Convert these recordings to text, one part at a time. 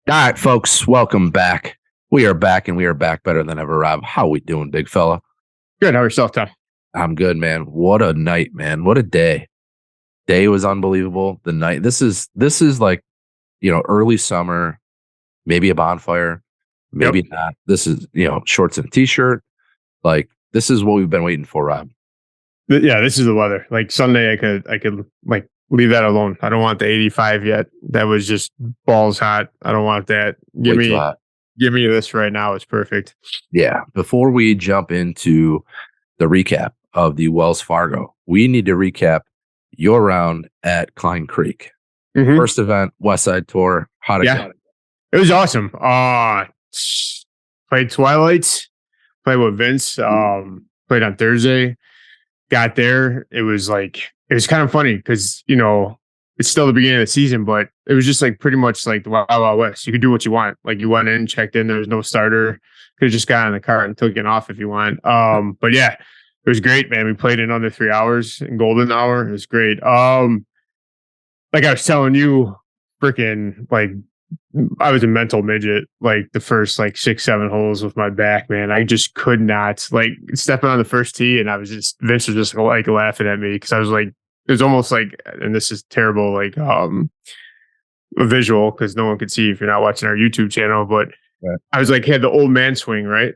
All right, folks, welcome back. We are back, and we are back better than ever. Rob, how we doing, big fella? Good. How yourself, Tom? I'm good, man. What a night, man. What a day. Day was unbelievable. The night. This is like, early summer, maybe a bonfire, Yep. maybe not. This is, shorts and a t-shirt. Like, this is what we've been waiting for, Rob. Yeah, this is the weather. Like Sunday, I could like leave that alone. I don't want the 85 yet. That was just balls hot. I don't want that. Give Way too me, hot. give me this right now. It's perfect. Yeah. Before we jump into the recap of the Wells Fargo, we need to recap your round at Klein Creek. Mhm. First event, West Side Tour. How'd it Yeah, go? it was awesome. Played Twilight. Played with Vince. Played on Thursday. Got there. It was kind of funny because it's still the beginning of the season, but it was just like pretty much like the Wild Wild West. You could do what you want. Like you went in, checked in. There was no starter. Could have just got in the car and took it off if you want. But yeah, it was great, man. We played in under 3 hours in golden hour. It was great. Like I was telling you, freaking like I was a mental midget like the first like 6, 7 holes with my back, man. I just could not like stepping on the first tee, and Vince was just like laughing at me because I was like, it was almost like, and this is terrible, like a visual because no one could see if you're not watching our YouTube channel, but Right. I was like, had the old man swing, right?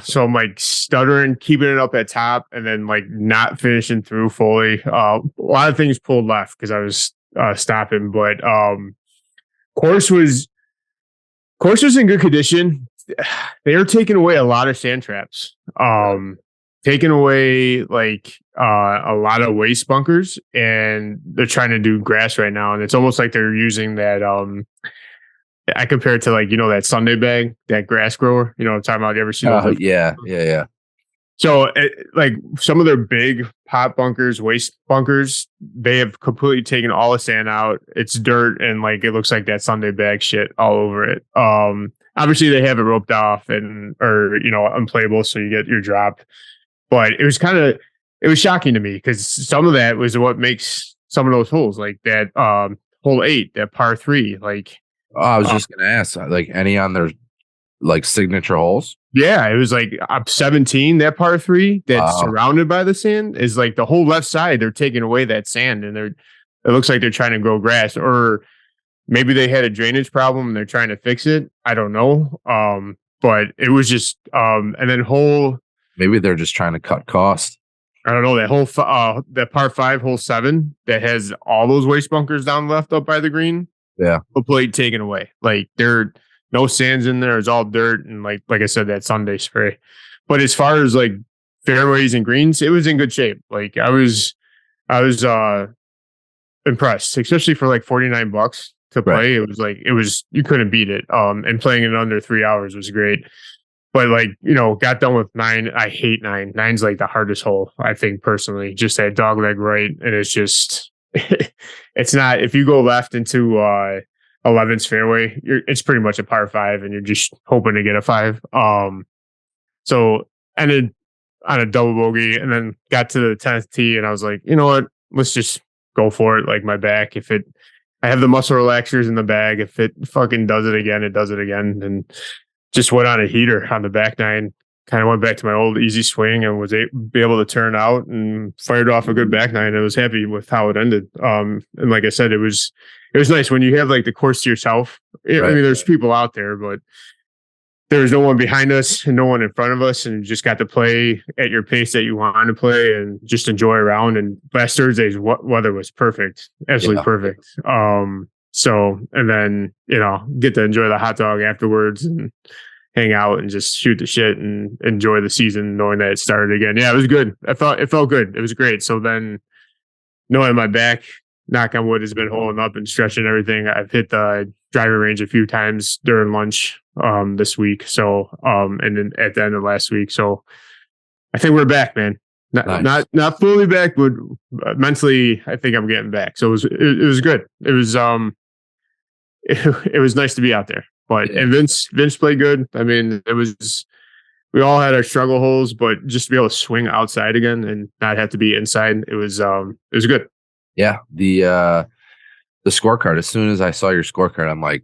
So I'm like stuttering, keeping it up at top, and then like not finishing through fully. A lot of things pulled left because I was stopping, but course was course was in good condition. They are taking away a lot of sand traps. Taking away like a lot of waste bunkers, and they're trying to do grass right now. And it's almost like they're using that. I compare it to like that Sunday bag, that grass grower. You know what I'm talking about? You ever see those? Yeah. So, like some of their big pot bunkers, waste bunkers, they have completely taken all the sand out. It's dirt and like it looks like that Sunday bag shit all over it. Obviously they have it roped off or unplayable, so you get your drop. But it was shocking to me because some of that was what makes some of those holes like that. Hole 8, that par 3, like. I was just gonna ask, like, any on their like signature holes? Yeah, it was like up 17, that par 3 that's Wow. surrounded by the sand is like the whole left side. They're taking away that sand, and it looks like they're trying to grow grass, or maybe they had a drainage problem and they're trying to fix it. I don't know. But it was just and then Maybe they're just trying to cut costs. I don't know, that par 5, hole 7 that has all those waste bunkers down left up by the green. Yeah. Complete taken away. Like there no sands in there. It's all dirt and like I said, that Sunday spray. But as far as like fairways and greens, it was in good shape. Like I was impressed, especially for like $49 to play. Right. It was you couldn't beat it. And playing in under 3 hours was great. But like, got done with 9. I hate 9. 9's like the hardest hole, I think personally. Just that dog leg right. And it's just it's not, if you go left into 11's fairway, it's pretty much a par 5 and you're just hoping to get a 5. So ended on a double bogey and then got to the 10th tee and I was like, you know what, let's just go for it. Like my back, I have the muscle relaxers in the bag. If it fucking does it again, it does it again. And just went on a heater on the back 9. Kind of went back to my old easy swing and was able to turn out and fired off a good back 9. I was happy with how it ended. And like I said, it was nice when you have like the course to yourself. I mean, there's people out there, but there was no one behind us and no one in front of us, and you just got to play at your pace that you want to play and just enjoy around. And last Thursday's weather was perfect, absolutely perfect. So, and then, get to enjoy the hot dog afterwards and hang out and just shoot the shit and enjoy the season knowing that it started again. Yeah, it was good. It felt good. It was great. So then knowing my back, knock on wood, has been holding up and stretching everything. I've hit the driving range a few times during lunch this week. So, and then at the end of last week. So I think we're back, man. Not fully back, but mentally, I think I'm getting back. So it was good. It was it was nice to be out there. But and Vince played good. I mean, we all had our struggle holes, but just to be able to swing outside again and not have to be inside, it was good. Yeah. The scorecard, as soon as I saw your scorecard, I'm like,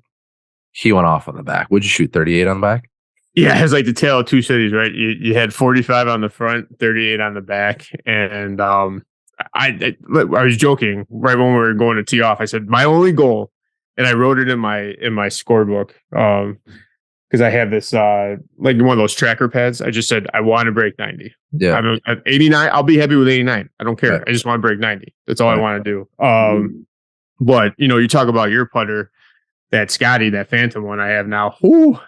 He went off on the back. Would you shoot 38 on the back? Yeah, it's like the tale of two cities, right? You had 45 on the front, 38 on the back, and I was joking right when we were going to tee off. I said my only goal, and I wrote it in my scorebook because I have this like one of those tracker pads. I just said I want to break 90. Yeah, I'm at 89. I'll be happy with 89. I don't care. Right. I just want to break 90. That's all I Right. want to do. But you talk about your putter, that Scotty, that Phantom one I have now. Whoo,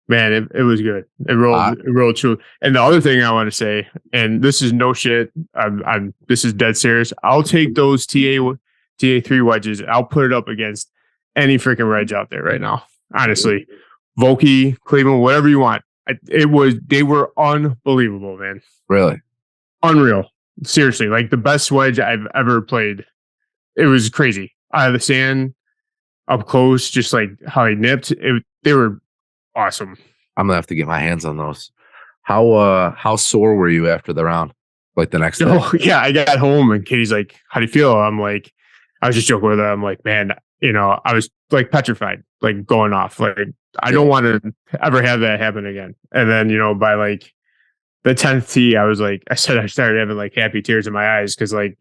man, it was good. It rolled true. And the other thing I want to say, and this is no shit. This is dead serious. I'll take those TA3 wedges. I'll put it up against any freaking wedge out there right now. Honestly, Vokey, Cleveland, whatever you want. They were unbelievable, man. Really, unreal. Seriously, like the best wedge I've ever played. It was crazy. Out of the sand, up close, just like how they nipped. They were awesome. I'm gonna have to get my hands on those. How sore were you after the round? Like the next day? Oh yeah, I got home and Katie's like, "How do you feel?" I'm like, I was just joking with her. I'm like, man, I was like petrified, like going off. Like I don't want to ever have that happen again. And then by like the 10th tee, I started having like happy tears in my eyes because like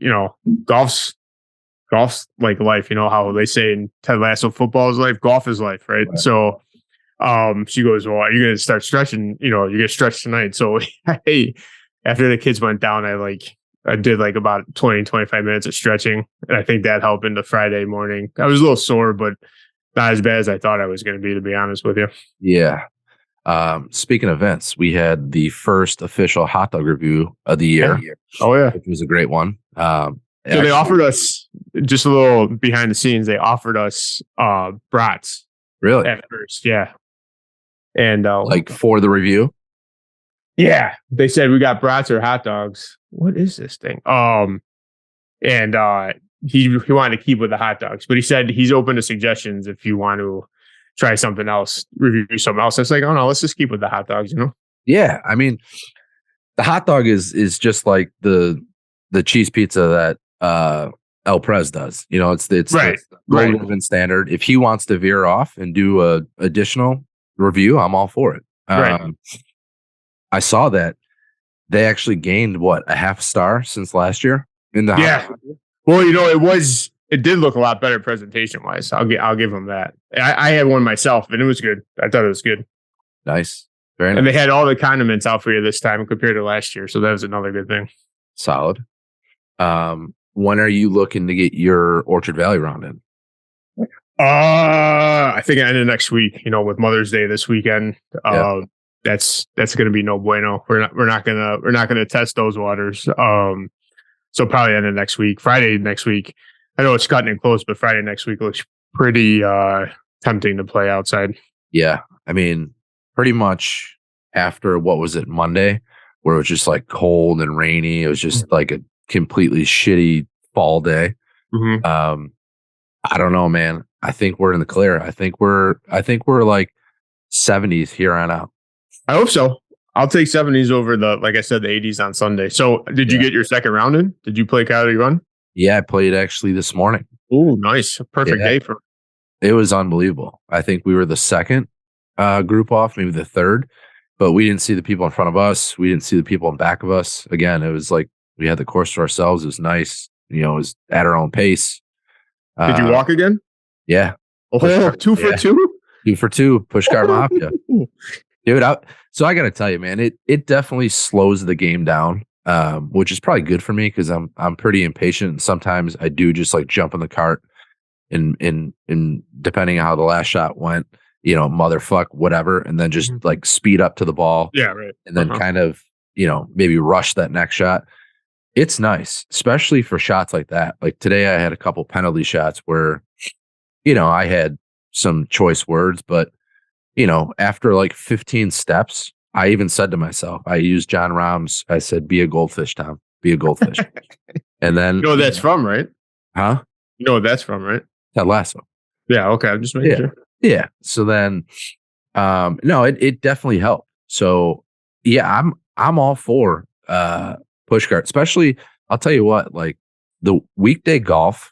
golf's like life. You know how they say in Ted Lasso, football is life, golf is life, right? So she goes, well, are you going to start stretching? You get stretched tonight. So hey, after the kids went down, I did like about 20, 25 minutes of stretching. And I think that helped into Friday morning. I was a little sore, but not as bad as I thought I was going to be be honest with you. Yeah. Speaking of events, we had the first official hot dog review of the year. Oh yeah. Which was a great one. So they offered us, just a little behind the scenes, they offered us brats. Really? At first, yeah. And like for the review? Yeah. They said we got brats or hot dogs. What is this thing? And he wanted to keep with the hot dogs, but he said he's open to suggestions if you want to try something else, review something else. It's like, oh no, let's just keep with the hot dogs, Yeah. I mean, the hot dog is just like the cheese pizza that El Prez does. It's right. Golden standard. If he wants to veer off and do a additional review, I'm all for it. Right. I saw that they actually gained a half star since last year in the hot dog. Well, it did look a lot better presentation wise. I'll give them that. I had one myself and it was good. I thought it was good. Nice. Very nice. And they had all the condiments out for you this time compared to last year. So that was another good thing. Solid. When are you looking to get your Orchard Valley round in? I think I ended next week, with Mother's Day this weekend. That's going to be no bueno. We're not going to test those waters. So probably end of next week, Friday next week. I know it's cutting it close, but Friday next week looks pretty tempting to play outside. Yeah. I mean, pretty much after, what was it, Monday, where it was just like cold and rainy. It was just like a completely shitty fall day. Mm-hmm. I don't know, man. I think we're in the clear. I think we're like 70s here on out. I hope so. I'll take 70s over like I said, the 80s on Sunday. So did you get your second round in? Did you play Coyote Run? Yeah, I played actually this morning. Oh, nice. Perfect day for it. Was unbelievable. I think we were the second group off, maybe the third, but we didn't see the people in front of us. We didn't see the people in back of us. Again, it was like we had the course to ourselves. It was nice. It was at our own pace. Did you walk again? Yeah. Oh, 2 for 2? 2 for 2. Pushcart Mafia. Dude, so I got to tell you, man, it definitely slows the game down, which is probably good for me because I'm pretty impatient. And sometimes I do just like jump in the cart and depending on how the last shot went, motherfuck, whatever, and then just like speed up to the ball. Yeah, right. And then kind of, maybe rush that next shot. It's nice, especially for shots like that. Like today I had a couple penalty shots where, I had some choice words, but after like 15 steps, I even said to myself, I used John Rahm's, I said, be a goldfish, Tom, be a goldfish. And then that's from, right? Huh? That's from, right? Ted Lasso. Yeah. Okay. I'm just making sure. Yeah. So then, no, it definitely helped. So yeah, I'm all for, pushcart, especially I'll tell you what, like the weekday golf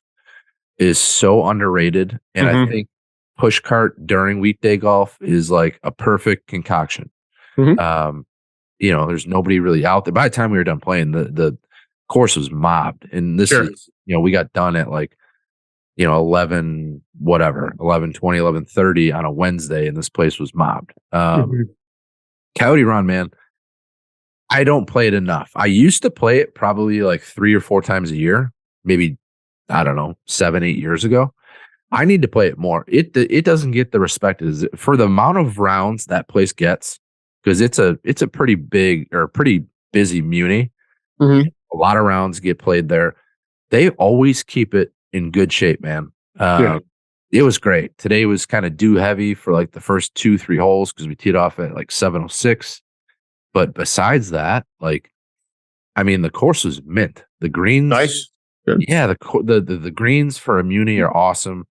is so underrated. And I think push cart during weekday golf is like a perfect concoction. Mhm. There's nobody really out there. By the time we were done playing, the course was mobbed. And this Sure. is, we got done at like, 11, whatever, 11:20, 11:30 on a Wednesday, and this place was mobbed. Mhm. Coyote Run, man, I don't play it enough. I used to play it probably like 3 or 4 times a year, maybe, I don't know, 7, 8 years ago. I need to play it more. It doesn't get the respect as for the amount of rounds that place gets, because it's a pretty big or pretty busy muni. Mhm. A lot of rounds get played there. They always keep it in good shape, man. Yeah. It was great. Today was kind of dew heavy for like the first 2, 3 holes because we teed off at like 7:06. But besides that, like, I mean, the course was mint. The greens, Nice. Good. yeah, the greens for a muni are awesome.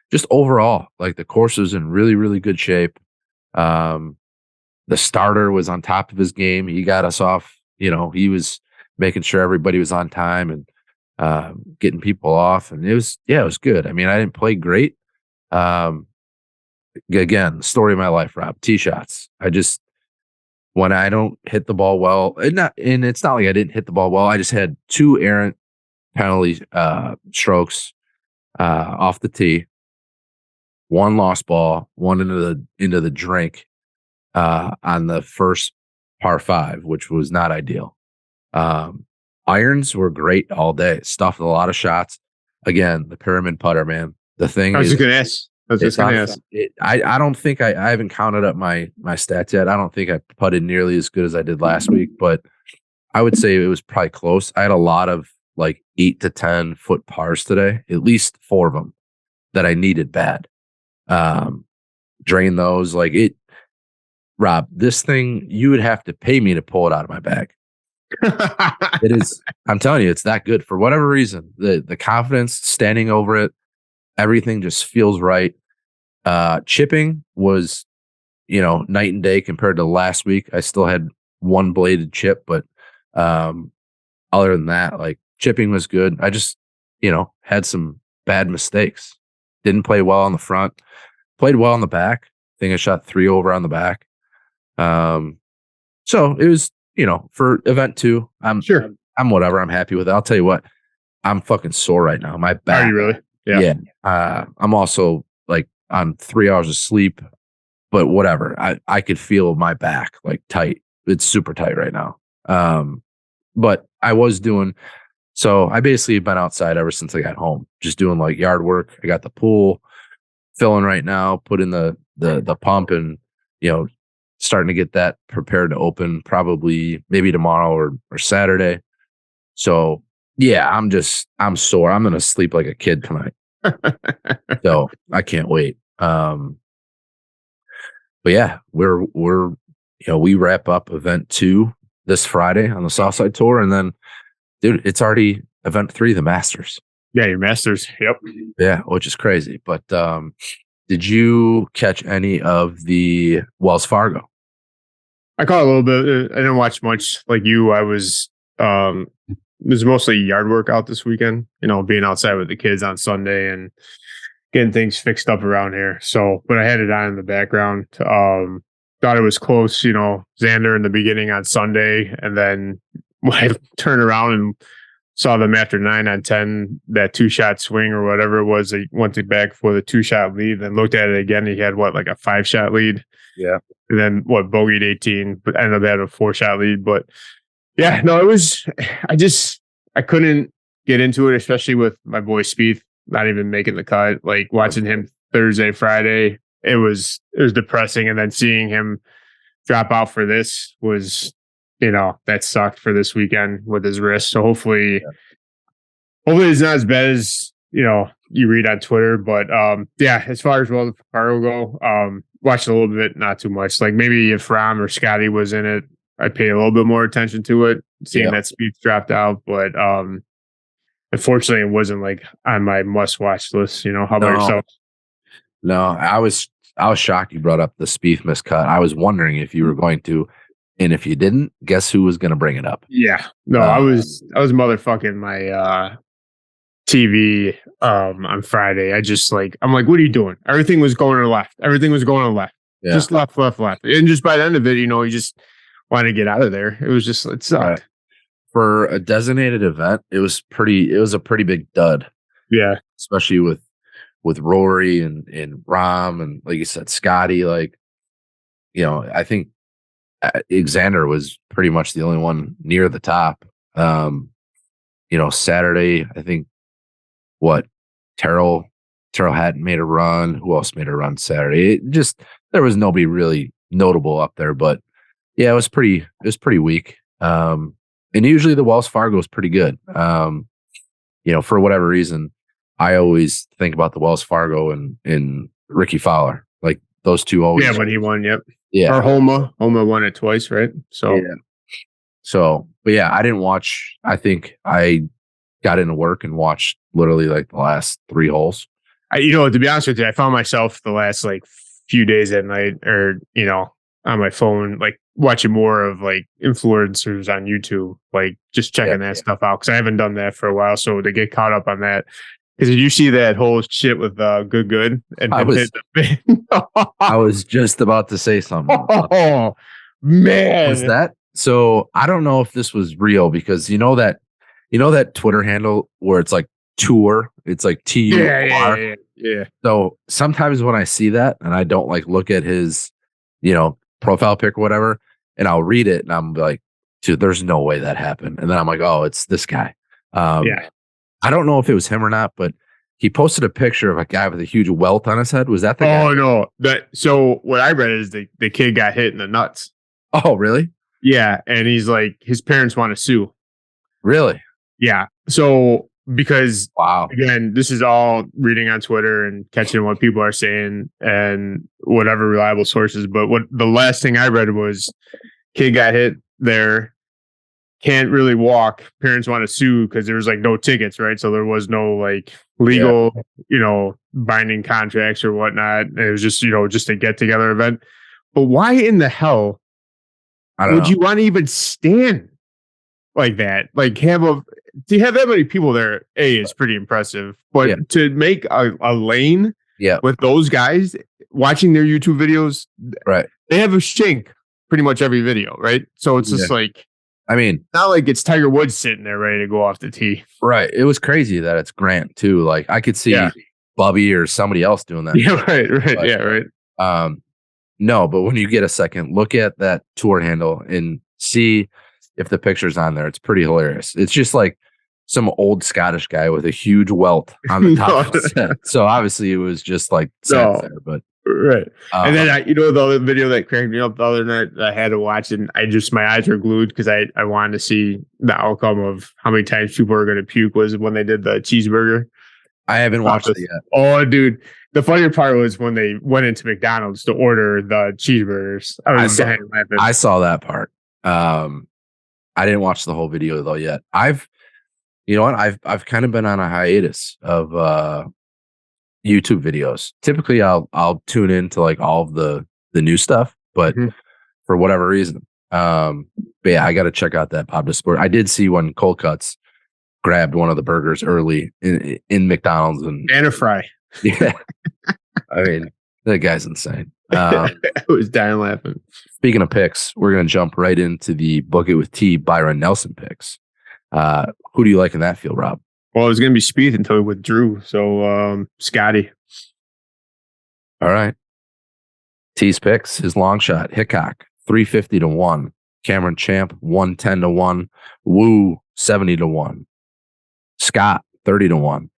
Just overall, like the course was in really, really good shape. Um, the starter was on top of his game. He got us off. He was making sure everybody was on time and getting people off. And it was good. I mean, I didn't play great. Um, Again, story of my life, Rob. Tee shots. When I don't hit the ball well, and it's not like I didn't hit the ball well. I just had 2 errant penalty strokes off the tee, 1 lost ball, 1 into the drink on the first par 5, which was not ideal. Irons were great all day. Stuffed a lot of shots. Again, the pyramid putter, man. The thing I was is, just gonna ask. I was just it's gonna on. ask. I don't think I haven't counted up my stats yet. I don't think I putted nearly as good as I did last week, but I would say it was probably close. I had a lot of like 8 to 10 foot pars today, at least 4 of them that I needed bad. Drain those like it. Rob, this thing, you would have to pay me to pull it out of my bag. It is. I'm telling you, it's that good for whatever reason. The confidence, standing over it, everything just feels right. Chipping was, night and day compared to last week. I still had 1 bladed chip, but other than that, like chipping was good. I just, had some bad mistakes. Didn't play well on the front. Played well on the back. I think I shot 3 over on the back. So it was, for event 2, Sure. I'm whatever. I'm happy with it. I'll tell you what, I'm fucking sore right now. My back. Are you really? Yeah. I'm also like on 3 hours of sleep, but whatever. I could feel my back like tight. It's super tight right now. But I was doing, so I basically have been outside ever since I got home, just doing like yard work. I got the pool filling right now, put in the pump and, starting to get that prepared to open probably maybe tomorrow or Saturday. So yeah, I'm sore. I'm going to sleep like a kid tonight. So I can't wait. But yeah, we wrap up event 2 this Friday on the Southside Tour. And then, dude, it's already event 3, the Masters. Yeah, your Masters. Yep. Yeah, which is crazy. But did you catch any of the Wells Fargo? I caught a little bit. I didn't watch much like you. I was it was mostly yard work out this weekend, being outside with the kids on Sunday and getting things fixed up around here. So, but I had it on in the background. Thought it was close, Xander in the beginning on Sunday. And then when I turned around and saw them after 9 on 10, that 2-shot swing or whatever it was, they went to back for the 2-shot lead, then looked at it again. He had like a 5-shot lead. Yeah. And then bogeyed 18, but ended up having a 4-shot lead. But yeah, no, it was, I couldn't get into it, especially with my boy Spieth not even making the cut. Like watching him Thursday, Friday, it was depressing. And then seeing him drop out for this was, that sucked for this weekend with his wrist. So hopefully it's not as bad as, you read on Twitter. But yeah, as far as Wells Fargo go, watched a little bit, not too much. Like maybe if Rom or Scotty was in it, I'd pay a little bit more attention to it, seeing that Spieth dropped out. But unfortunately, it wasn't like on my must-watch list. How about yourself? No, I was shocked you brought up the Spieth miscut. I was wondering if you were going to, and if you didn't, guess who was going to bring it up? Yeah, no, I was motherfucking my TV on Friday. I'm like, what are you doing? Everything was going to the left. Everything was going to the left. Yeah. Just left. And just by the end of it, you just wanted to get out of there. It sucked. Right. For a designated event, it was a pretty big dud. Yeah. Especially with Rory and Rom and, like you said, Scotty. Like, I think Xander was pretty much the only one near the top. Saturday, I think Terrell hadn't made a run. Who else made a run Saturday? There was nobody really notable up there, but yeah, it was pretty weak. And usually the Wells Fargo is pretty good. For whatever reason, I always think about the Wells Fargo and Ricky Fowler. Like those two always. Yeah, when he won, yep. Yeah. Or Homa won it twice, right? So, yeah. But yeah, I didn't watch. I think I got into work and watched literally like the last 3 holes. To be honest with you, I found myself the last like few days at night or, on my phone, like watching more of like influencers on YouTube, like just checking that stuff out. Cause I haven't done that for a while. So to get caught up on that. Cause did you see that whole shit with good? And I was just about to say something. Oh man. Was that? So I don't know if this was real because that Twitter handle where it's like tour, it's like TUR. Yeah. So sometimes when I see that and I don't like look at his, profile pic or whatever, and I'll read it and I'm like, dude, there's no way that happened. And then I'm like, oh, it's this guy. Yeah. I don't know if it was him or not, but he posted a picture of a guy with a huge welt on his head. Was that the guy? Oh no. So what I read is the kid got hit in the nuts. Oh, really? Yeah. And he's like, his parents want to sue. Really? Yeah. So because wow, again, this is all reading on Twitter and catching what people are saying and whatever reliable sources. But what the last thing I read was kid got hit there, can't really walk. Parents want to sue because there was like no tickets, right? So there was no like legal, binding contracts or whatnot. It was just, just a get together event. But why in the hell would you want to even stand like that? Like to have that many people there, is pretty impressive. But to make a lane with those guys watching their YouTube videos, right? They have a stink pretty much every video, right? So it's just like, I mean, not like it's Tiger Woods sitting there ready to go off the tee. Right. It was crazy that it's Grant too. Like I could see Bubby or somebody else doing that. Yeah, right. But, yeah, right. No, but when you get a second, look at that tour handle and see if the picture's on there. It's pretty hilarious. It's just like some old Scottish guy with a huge welt on the top of his head. So obviously it was just like there, but right. And then the other video that cranked me up the other night I had to watch, and my eyes were glued because I wanted to see the outcome of how many times people were going to puke was when they did the cheeseburger. I haven't watched it yet. Oh, dude. The funnier part was when they went into McDonald's to order the cheeseburgers. I saw that part. I didn't watch the whole video though yet. I've kind of been on a hiatus of YouTube videos. Typically I'll tune into like all of the new stuff, but for whatever reason. But yeah, I got to check out that Bob Sport. I did see when Cold Cuts grabbed one of the burgers early in McDonald's and a fry. Yeah. I mean, that guy's insane. I was dying laughing. Speaking of picks, we're going to jump right into the Book It with T Byron Nelson picks. Who do you like in that field, Rob? Well, it was going to be Spieth until he withdrew. So, Scotty. All right. T's picks, his long shot, Hickok, 350-1. Cameron Champ, 110-1. Woo, 70-1. Scott, 30-1.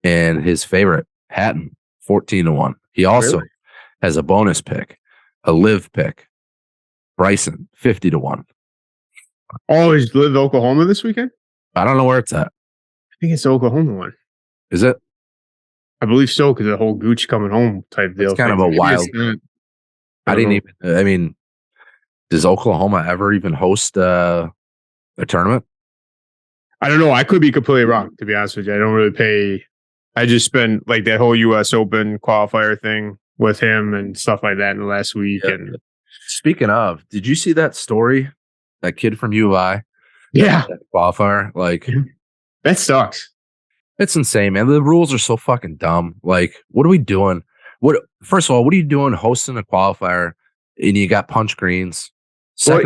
And his favorite, Hatton, 14-1. He also has a bonus pick, a live pick. Bryson, 50-1. Oh, is Live Oklahoma this weekend? I don't know where it's at. I think it's the Oklahoma one. Is it? I believe so, because the whole Gooch coming home type deal. It's kind of a wild. I didn't even. I mean, does Oklahoma ever even host a tournament? I don't know. I could be completely wrong, to be honest with you. I don't really pay. I just spent like that whole U.S. Open qualifier thing with him and stuff like that in the last week. Yeah. And speaking of, did you see that story? That kid from U of I? Yeah. That qualifier. Like, that sucks. It's insane, man. The rules are so fucking dumb. Like, what are we doing? First of all, what are you doing hosting a qualifier and you got punch greens? Well,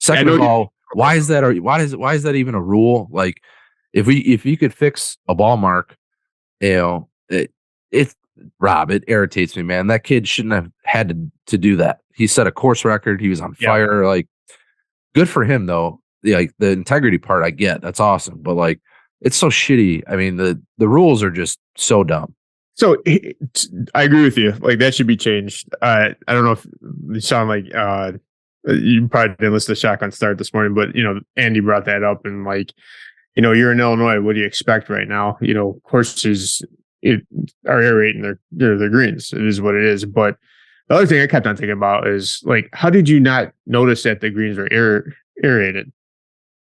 Second of all, I know. why is that why is that even a rule? Like, if you could fix a ball mark, you know, it Rob, it irritates me, man. That kid shouldn't have had to do that. He set a course record. He was on fire. Like, good for him though. Like the integrity part, I get. That's awesome. But like, it's so shitty. I mean, the rules are just so dumb. So I agree with you. Like that should be changed. I don't know if you sound like you probably didn't listen to Shotgun Start this morning, but Andy brought that up and like, you're in Illinois. What do you expect right now? Courses are aerating their greens. It is what it is. But the other thing I kept on thinking about is like, how did you not notice that the greens were aerated?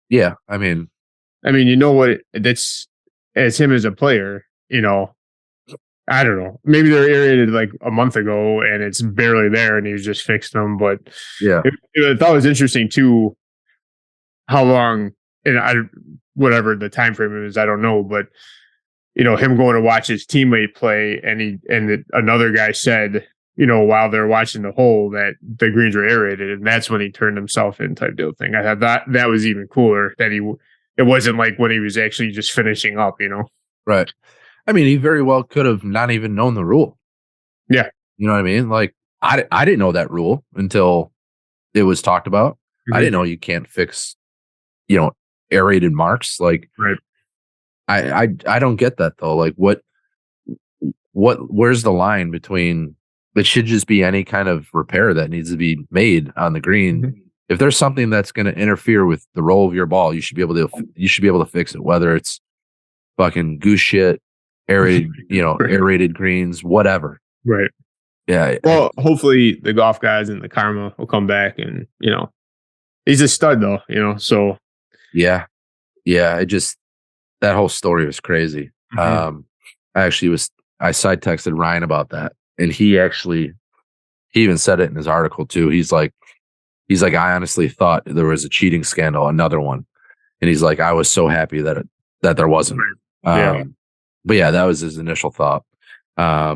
Yeah, I mean, what? That's as him as a player. I don't know. Maybe they're aerated like a month ago and it's barely there and he's just fixed them. But yeah, I thought it was interesting too how long and whatever the time frame is, I don't know. But him going to watch his teammate play and another guy said, while they're watching the hole that the greens were aerated and that's when he turned himself in type deal thing. I thought that was even cooler that it wasn't like when he was actually just finishing up, Right. I mean, he very well could have not even known the rule. Yeah. You know what I mean? Like, I didn't know that rule until it was talked about. Mm-hmm. I didn't know you can't fix, aerated marks. Like, right. I don't get that though. Like, where's the line between it should just be any kind of repair that needs to be made on the green. Mm-hmm. If there's something that's going to interfere with the roll of your ball, you should be able to fix it, whether it's fucking goose shit, aerated, aerated greens, whatever. Right. Yeah. Well, hopefully the golf guys and the karma will come back and, he's a stud though, so. Yeah. Yeah. That whole story was crazy. Mm-hmm. I side texted Ryan about that and he even said it in his article too. He's like, I honestly thought there was a cheating scandal, another one. And he's like, I was so happy that there wasn't. Yeah. But yeah, that was his initial thought. A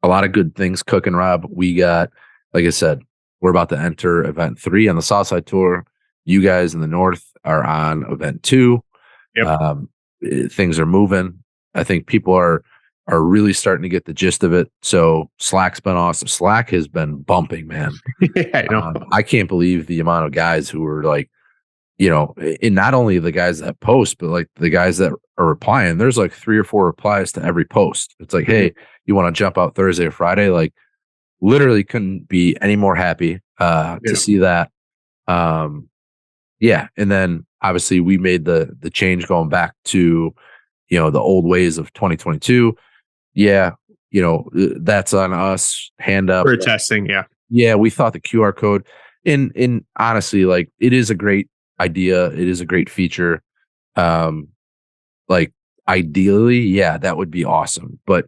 lot of good things cooking, Rob. We got, like I said, we're about to enter event 3 on the Southside Tour. You guys in the North are on event 2. Yep. Things are moving. I think people are really starting to get the gist of it. So Slack's been awesome. Slack has been bumping, man. Yeah, I know. I can't believe the amount of guys who were like, and not only the guys that post, but like the guys that are replying. There's like 3 or 4 replies to every post. It's like, hey, you want to jump out Thursday or Friday? Like, literally couldn't be any more happy to see that. Yeah, and then obviously we made the change going back to the old ways of 2022. Yeah, that's on us. Hand up. For testing, yeah. Yeah, we thought the QR code, and honestly, like it is a great idea. It is a great feature. Like ideally, yeah, that would be awesome. But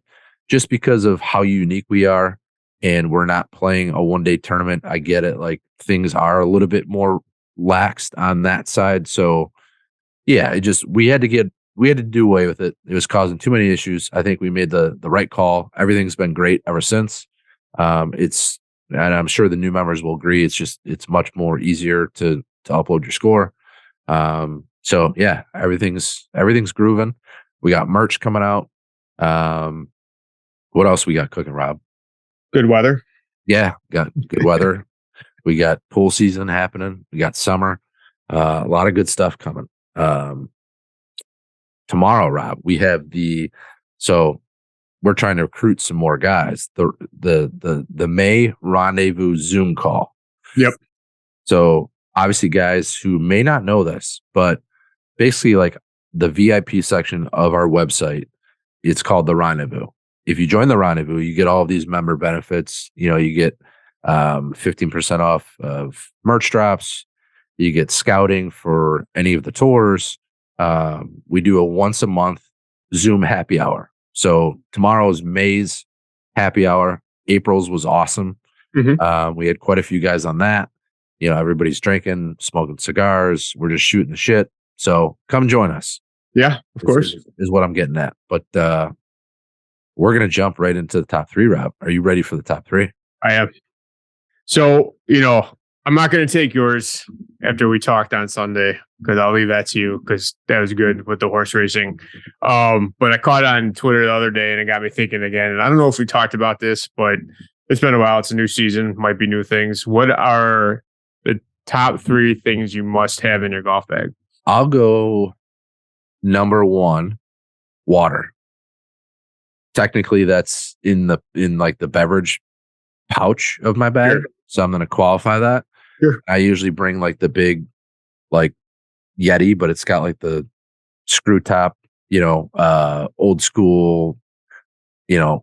just because of how unique we are and we're not playing a one-day tournament, I get it. Like things are a little bit more laxed on that side. So yeah, we had to do away with it. It was causing too many issues. I think we made the right call. Everything's been great ever since. And I'm sure the new members will agree. It's much more easier to upload your score. So yeah, everything's grooving. We got merch coming out. What else we got cooking, Rob? Good weather. Yeah, got good weather. We got pool season happening. We got summer. A lot of good stuff coming. Tomorrow, Rob, we have so we're trying to recruit some more guys. The May rendezvous Zoom call. Yep. So obviously guys who may not know this, but basically like the VIP section of our website, it's called the Rendezvous. If you join the Rendezvous, you get all of these member benefits. You get 15% off of merch drops. You get scouting for any of the tours. We do a once a month Zoom happy hour. So tomorrow's May's happy hour. April's was awesome. Mm-hmm. We had quite a few guys on that. Everybody's drinking, smoking cigars. We're just shooting the shit. So come join us. Yeah, of course. Is what I'm getting at. But we're going to jump right into the top 3, Rob. Are you ready for the top 3? I am. So, I'm not going to take yours after we talked on Sunday because I'll leave that to you because that was good with the horse racing. But I caught on Twitter the other day and it got me thinking again. And I don't know if we talked about this, but it's been a while. It's a new season, might be new things. What are the top 3 things you must have in your golf bag? I'll go number 1, water. Technically, that's in like the beverage pouch of my bag. Sure. So I'm going to qualify that. Sure. I usually bring like the big, like Yeti, but it's got like the screw top, old school,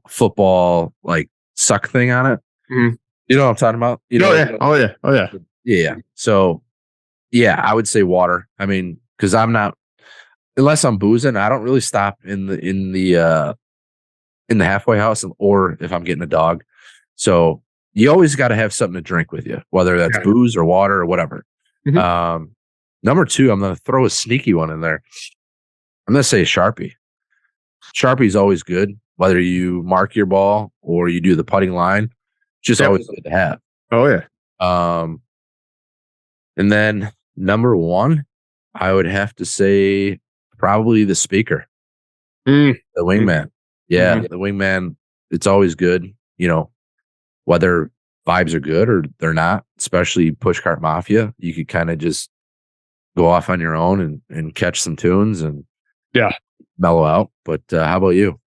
football, like suck thing on it. Mm-hmm. You know what I'm talking about? Oh yeah. Yeah. So yeah, I would say water. I mean, cause I'm not, unless I'm boozing, I don't really stop in the halfway house or if I'm getting a dog. So you always got to have something to drink with you, whether that's booze or water or whatever. Mm-hmm. Number 2, I'm going to throw a sneaky one in there. I'm going to say a Sharpie. Sharpie is always good, whether you mark your ball or you do the putting line. Just always good to have. Oh yeah. And then number 1, I would have to say probably the speaker, the wingman. Yeah, the wingman. It's always good, whether vibes are good or they're not. Especially Pushcart Mafia, you could kind of just go off on your own and catch some tunes and mellow out. But how about you?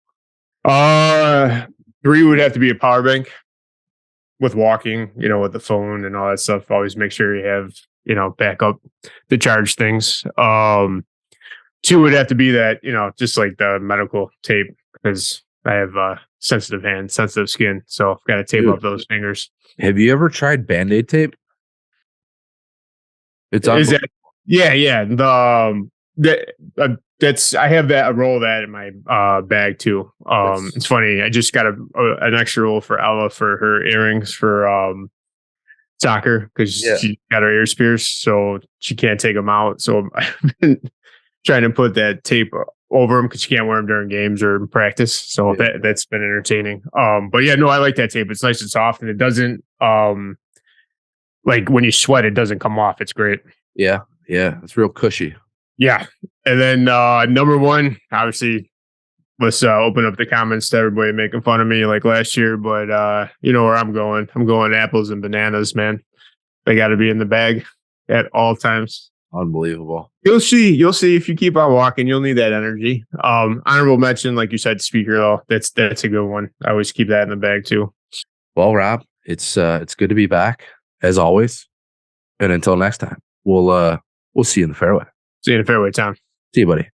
3 would have to be a power bank. With walking, with the phone and all that stuff, always make sure you have, backup to charge things. 2 would have to be that, just like the medical tape because I have sensitive hands, sensitive skin. So I've got to tape up those fingers. Have you ever tried Band-Aid tape? It's yeah. That's I have that a roll of that in my bag too. It's funny. I just got an extra roll for Ella for her earrings for soccer because she got her ears pierced, so she can't take them out. So I've been trying to put that tape over them because she can't wear them during games or practice. So that's been entertaining. But yeah, no, I like that tape. It's nice and soft, and it doesn't like when you sweat, it doesn't come off. It's great. Yeah, it's real cushy. Yeah. And then number 1, obviously, let's open up the comments to everybody making fun of me like last year. But you know where I'm going. I'm going apples and bananas, man. They got to be in the bag at all times. Unbelievable. You'll see if you keep on walking, you'll need that energy. Honorable mention, like you said, speaker though. That's a good one. I always keep that in the bag too. Well, Rob, it's good to be back as always. And until next time, we'll see you in the fairway. See you in the fairway, Tom. See you, buddy.